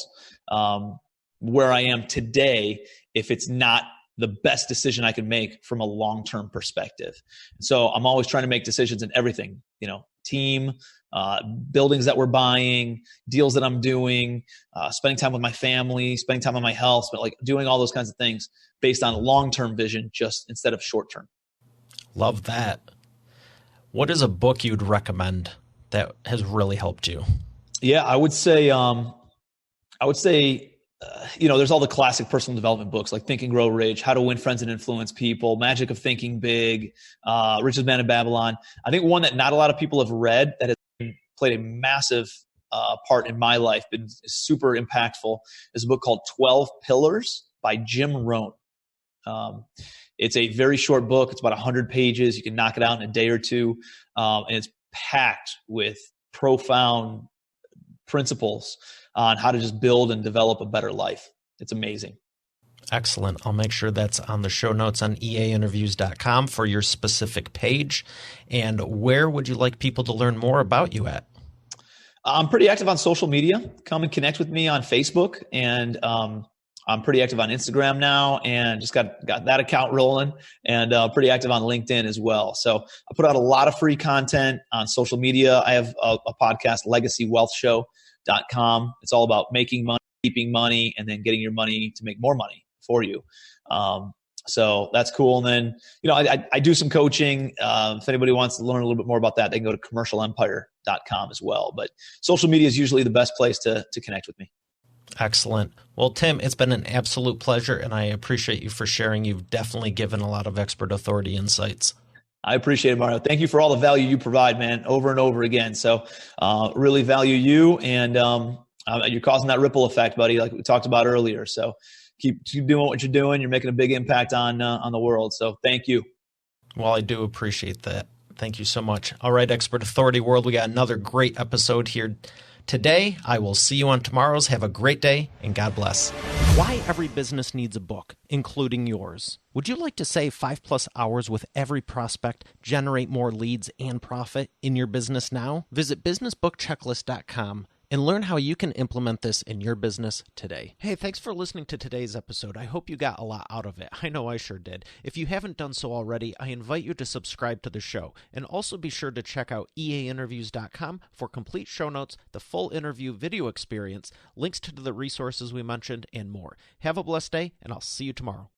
where I am today if it's not the best decision I can make from a long-term perspective. So I'm always trying to make decisions in everything, team, buildings that we're buying, deals that I'm doing, spending time with my family, spending time on my health, but like doing all those kinds of things based on long-term vision, just instead of short-term. Love that. What is a book you'd recommend that has really helped you? Yeah, I would say, there's all the classic personal development books like Think and Grow Rich, How to Win Friends and Influence People, Magic of Thinking Big, Richest Man in Babylon. I think one that not a lot of people have read that has played a massive part in my life, been super impactful, is a book called 12 Pillars by Jim Rohn. It's a very short book. It's about 100 pages. You can knock it out in a day or two. And it's packed with profound principles on how to just build and develop a better life. It's amazing. Excellent. I'll make sure that's on the show notes on eainterviews.com for your specific page. And where would you like people to learn more about you at? I'm pretty active on social media. Come and connect with me on Facebook. And I'm pretty active on Instagram now and just got that account rolling, and pretty active on LinkedIn as well. So I put out a lot of free content on social media. I have a podcast, LegacyWealthShow.com. It's all about making money, keeping money, and then getting your money to make more money for you. So that's cool. And then, I do some coaching. If anybody wants to learn a little bit more about that, they can go to commercialempire.com as well. But social media is usually the best place to connect with me. Excellent. Well, Tim, it's been an absolute pleasure, and I appreciate you for sharing. You've definitely given a lot of expert authority insights. I appreciate it, Mario. Thank you for all the value you provide, man, over and over again. So really value you, and you're causing that ripple effect, buddy, like we talked about earlier. So keep doing what you're doing. You're making a big impact on the world. So thank you. Well, I do appreciate that. Thank you so much. All right, Expert Authority World, we got another great episode here today. I will see you on tomorrow's. Have a great day, and God bless. Why every business needs a book, including yours. Would you like to save 5+ hours with every prospect, generate more leads, and profit in your business now? Visit businessbookchecklist.com and learn how you can implement this in your business today. Hey, thanks for listening to today's episode. I hope you got a lot out of it. I know I sure did. If you haven't done so already, I invite you to subscribe to the show, and also be sure to check out eainterviews.com for complete show notes, the full interview video experience, links to the resources we mentioned, and more. Have a blessed day, and I'll see you tomorrow.